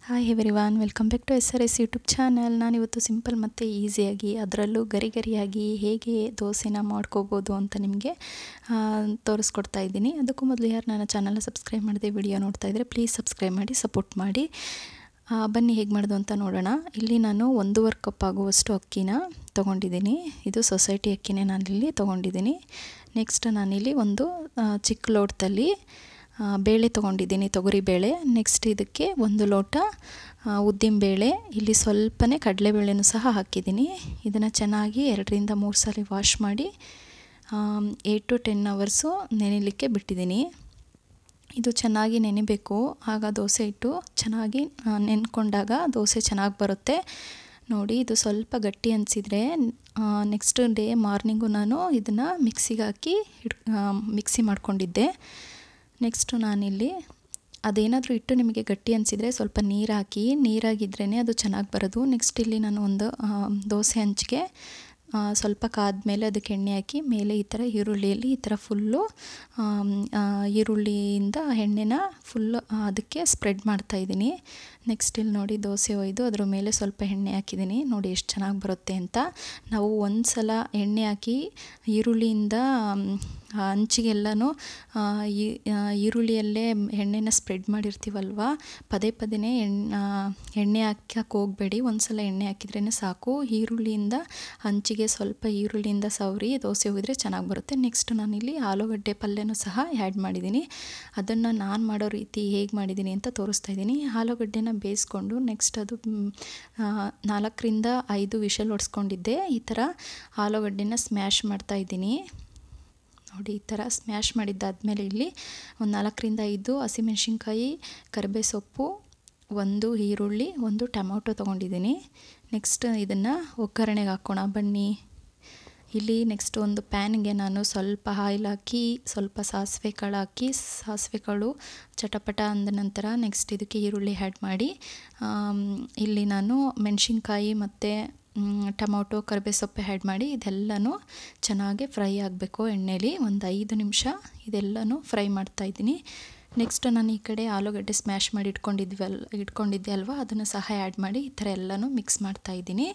Hi everyone, welcome back to SRS YouTube channel. ನಾನಿವತ್ತು simple ಮತ್ತು ಈಸಿಯಾಗಿ, ಅದರಲ್ಲೂ ಗರಿಯಾಗಿ ಹೇಗೆ ದೋಸೆನ ಮಾಡ್ಕೋಬೋದು ಅಂತ ನಿಮಗೆ ತೋರಿಸ್ಕೊಡ್ತಾ ಇದ್ದೀನಿ. ಅದಕ್ಕೂ ಮೊದಲು ಯಾರು ನನ್ನ ಚಾನಲ್ನ ಸಬ್ಸ್ಕ್ರೈಬ್ ಮಾಡದೆ ವಿಡಿಯೋ ನೋಡ್ತಾ ಇದ್ದರೆ ಪ್ಲೀಸ್ ಸಬ್ಸ್ಕ್ರೈಬ್ ಮಾಡಿ, ಸಪೋರ್ಟ್ ಮಾಡಿ. ಬನ್ನಿ ಹೇಗೆ ಮಾಡೋದು ಅಂತ ನೋಡೋಣ. ಇಲ್ಲಿ ನಾನು 1.5 ಕಪ್ ಆಗುವಷ್ಟು ಅಕ್ಕಿನ ತೊಗೊಂಡಿದ್ದೀನಿ. ಇದು ಸೊಸೈಟಿ ಅಕ್ಕಿನೇ ನಾನಿಲ್ಲಿ ತೊಗೊಂಡಿದ್ದೀನಿ. ನೆಕ್ಸ್ಟ್ ನಾನಿಲ್ಲಿ ಒಂದು ಚಿಕ್ಕ ಲೋಟದಲ್ಲಿ ಬೇಳೆ ತೊಗೊಂಡಿದ್ದೀನಿ, ತೊಗರಿ ಬೇಳೆ. ನೆಕ್ಸ್ಟ್ ಇದಕ್ಕೆ 1 ಲೋಟ ಉದ್ದಿನ ಬೇಳೆ, ಇಲ್ಲಿ ಸ್ವಲ್ಪನೇ ಕಡಲೆಬೇಳೆನೂ ಸಹ ಹಾಕಿದ್ದೀನಿ. ಇದನ್ನು ಚೆನ್ನಾಗಿ 2ರಿಂದ 3 ಸಲ ವಾಶ್ ಮಾಡಿ 8 to 10 ಅವರ್ಸು ನೆನೆಯಲಿಕ್ಕೆ ಬಿಟ್ಟಿದ್ದೀನಿ. ಇದು ಚೆನ್ನಾಗಿ ನೆನೆಬೇಕು, ಆಗ ದೋಸೆ ಹಿಟ್ಟು ಚೆನ್ನಾಗಿ ನೆನ್ಕೊಂಡಾಗ ದೋಸೆ ಚೆನ್ನಾಗಿ ಬರುತ್ತೆ. ನೋಡಿ, ಇದು ಸ್ವಲ್ಪ ಗಟ್ಟಿ ಅನಿಸಿದರೆ ನೆಕ್ಸ್ಟ್ ಡೇ ಮಾರ್ನಿಂಗು ನಾನು ಇದನ್ನು ಮಿಕ್ಸಿಗೆ ಹಾಕಿ ಮಿಕ್ಸಿ ಮಾಡ್ಕೊಂಡಿದ್ದೆ. ನೆಕ್ಸ್ಟು ನಾನಿಲ್ಲಿ ಅದೇನಾದರೂ ಹಿಟ್ಟು ನಿಮಗೆ ಗಟ್ಟಿ ಅನಿಸಿದರೆ ಸ್ವಲ್ಪ ನೀರು ಹಾಕಿ, ನೀರಾಗಿದ್ರೇ ಅದು ಚೆನ್ನಾಗಿ ಬರೋದು. ನೆಕ್ಸ್ಟ್ ಇಲ್ಲಿ ನಾನು ಒಂದು ದೋಸೆ ಹಂಚಿಗೆ ಸ್ವಲ್ಪ ಕಾದ್ಮೇಲೆ ಅದಕ್ಕೆ ಎಣ್ಣೆ ಹಾಕಿ ಮೇಲೆ ಈ ಥರ ಈರುಳ್ಳಿಯಲ್ಲಿ ಈ ಥರ ಫುಲ್ಲು ಈರುಳ್ಳಿಯಿಂದ ಎಣ್ಣೆನ ಫುಲ್ಲು ಅದಕ್ಕೆ ಸ್ಪ್ರೆಡ್ ಮಾಡ್ತಾಯಿದ್ದೀನಿ. ನೆಕ್ಸ್ಟ್ ಇಲ್ಲಿ ನೋಡಿ, ದೋಸೆ ಒಯ್ದು ಅದ್ರ ಮೇಲೆ ಸ್ವಲ್ಪ ಎಣ್ಣೆ ಹಾಕಿದ್ದೀನಿ. ನೋಡಿ ಎಷ್ಟು ಚೆನ್ನಾಗಿ ಬರುತ್ತೆ ಅಂತ. ನಾವು ಒಂದು ಸಲ ಎಣ್ಣೆ ಹಾಕಿ ಈರುಳ್ಳಿಯಿಂದ ಹಂಚಿಗೆಲ್ಲನೂ ಈರುಳ್ಳಿಯಲ್ಲೇ ಎಣ್ಣೆನ ಸ್ಪ್ರೆಡ್ ಮಾಡಿರ್ತೀವಲ್ವ, ಪದೇ ಪದೇ ಎಣ್ಣೆ ಹಾಕಕ್ಕೆ ಹೋಗಬೇಡಿ. ಒಂದು ಸಲ ಎಣ್ಣೆ ಹಾಕಿದ್ರೇ ಸಾಕು. ಈರುಳ್ಳಿಯಿಂದ ಹಂಚಿಗೆ ಸ್ವಲ್ಪ ಈರುಳ್ಳಿಯಿಂದ ಸವರಿ ದೋಸೆ ಹೋಗಿದ್ರೆ ಚೆನ್ನಾಗಿ ಬರುತ್ತೆ. ನೆಕ್ಸ್ಟ್ ನಾನಿಲ್ಲಿ ಆಲೂಗಡ್ಡೆ ಪಲ್ಯನೂ ಸಹ ಆ್ಯಡ್ ಮಾಡಿದ್ದೀನಿ. ಅದನ್ನು ನಾನು ಮಾಡೋ ರೀತಿ ಹೇಗೆ ಮಾಡಿದ್ದೀನಿ ಅಂತ ತೋರಿಸ್ತಾ ಇದ್ದೀನಿ. ಆಲೂಗಡ್ಡೆನ ಬೇಯಿಸ್ಕೊಂಡು ನೆಕ್ಸ್ಟ್ ಅದು 4ರಿಂದ 5 ವಿಷಲ್ ಹೊಡ್ಸ್ಕೊಂಡಿದ್ದೆ. ಈ ಥರ ಆಲೂಗಡ್ಡೆನ ಸ್ಮ್ಯಾಶ್ ಮಾಡ್ತಾಯಿದ್ದೀನಿ. ನೋಡಿ, ಈ ಥರ ಸ್ಮ್ಯಾಶ್ ಮಾಡಿದ್ದಾದಮೇಲೆ ಇಲ್ಲಿ ಒಂದು 4ರಿಂದ 5 ಹಸಿಮೆಣ್ಸಿನ್ಕಾಯಿ, ಕರಿಬೇವು ಸೊಪ್ಪು, 1 ಈರುಳ್ಳಿ, 1 ಟೊಮೊಟೊ ತೊಗೊಂಡಿದ್ದೀನಿ. ನೆಕ್ಸ್ಟ್ ಇದನ್ನು ಒಗ್ಗರಣೆಗೆ ಹಾಕೋಣ ಬನ್ನಿ. ಇಲ್ಲಿ ನೆಕ್ಸ್ಟ್ ಒಂದು ಪ್ಯಾನ್ಗೆ ನಾನು ಸ್ವಲ್ಪ ಆಯಿಲ್ ಹಾಕಿ ಸ್ವಲ್ಪ ಸಾಸಿವೆ ಕಾಳು ಹಾಕಿ, ಸಾಸಿವೆ ಕಾಳು ಚಟಪಟ ಅಂದ ನಂತರ ನೆಕ್ಸ್ಟ್ ಇದಕ್ಕೆ ಈರುಳ್ಳಿ ಆ್ಯಡ್ ಮಾಡಿ, ಇಲ್ಲಿ ನಾನು ಮೆಣಸಿನ್ಕಾಯಿ ಮತ್ತು ಟೊಮೊಟೊ, ಕರಿಬೇವು ಸೊಪ್ಪು ಆ್ಯಡ್ ಮಾಡಿ ಇದೆಲ್ಲನೂ ಚೆನ್ನಾಗಿ ಫ್ರೈ ಆಗಬೇಕು ಎಣ್ಣೆಲಿ. ಒಂದು 5 ನಿಮಿಷ ಇದೆಲ್ಲನೂ ಫ್ರೈ ಮಾಡ್ತಾಯಿದ್ದೀನಿ. ನೆಕ್ಸ್ಟ್ ನಾನು ಈ ಕಡೆ ಆಲೂಗಡ್ಡೆ ಸ್ಮ್ಯಾಶ್ ಮಾಡಿ ಇಟ್ಕೊಂಡಿದ್ದೆ ಅಲ್ವಾ, ಅದನ್ನು ಸಹ ಆ್ಯಡ್ ಮಾಡಿ ಈ ಥರ ಎಲ್ಲನೂ ಮಿಕ್ಸ್ ಮಾಡ್ತಾಯಿದ್ದೀನಿ.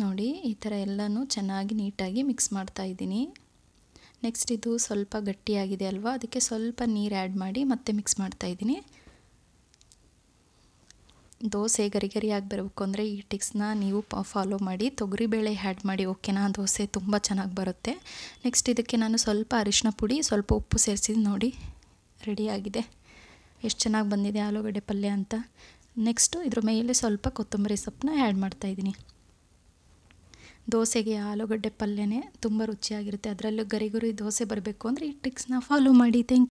ನೋಡಿ, ಈ ಥರ ಎಲ್ಲನೂ ಚೆನ್ನಾಗಿ ನೀಟಾಗಿ ಮಿಕ್ಸ್ ಮಾಡ್ತಾಯಿದ್ದೀನಿ. ನೆಕ್ಸ್ಟ್ ಇದು ಸ್ವಲ್ಪ ಗಟ್ಟಿಯಾಗಿದೆ ಅಲ್ವಾ, ಅದಕ್ಕೆ ಸ್ವಲ್ಪ ನೀರು ಆ್ಯಡ್ ಮಾಡಿ ಮತ್ತೆ ಮಿಕ್ಸ್ ಮಾಡ್ತಾಯಿದ್ದೀನಿ. ದೋಸೆ ಗರಿಯಾಗಿ ಬರಬೇಕು ಅಂದರೆ ಈ ಟಿಪ್ಸ್ನ ನೀವು ಫಾಲೋ ಮಾಡಿ. ತೊಗರಿಬೇಳೆ ಆ್ಯಡ್ ಮಾಡಿ, ಓಕೆನಾ? ದೋಸೆ ತುಂಬ ಚೆನ್ನಾಗಿ ಬರುತ್ತೆ. ನೆಕ್ಸ್ಟ್ ಇದಕ್ಕೆ ನಾನು ಸ್ವಲ್ಪ ಅರಿಶಿನ ಪುಡಿ, ಸ್ವಲ್ಪ ಉಪ್ಪು ಸೇರಿಸಿದ್ದು ನೋಡಿ ರೆಡಿಯಾಗಿದೆ. ಎಷ್ಟು ಚೆನ್ನಾಗಿ ಬಂದಿದೆ ಆಲೂಗಡ್ಡೆ ಪಲ್ಯ ಅಂತ. ನೆಕ್ಸ್ಟು ಇದ್ರ ಮೇಲೆ ಸ್ವಲ್ಪ ಕೊತ್ತಂಬರಿ ಸೊಪ್ಪನ್ನ ಆ್ಯಡ್ ಮಾಡ್ತಾಯಿದ್ದೀನಿ. ದೋಸೆಗೆ ಆಲೂಗಡ್ಡೆ ಪಲ್ಯನೇ ತುಂಬ ರುಚಿಯಾಗಿರುತ್ತೆ. ಅದರಲ್ಲೂ ಗರಿ ದೋಸೆ ಬರಬೇಕು ಅಂದರೆ ಈ ಟ್ರಿಕ್ಸ್ನ ಫಾಲೋ ಮಾಡಿ. Thank you.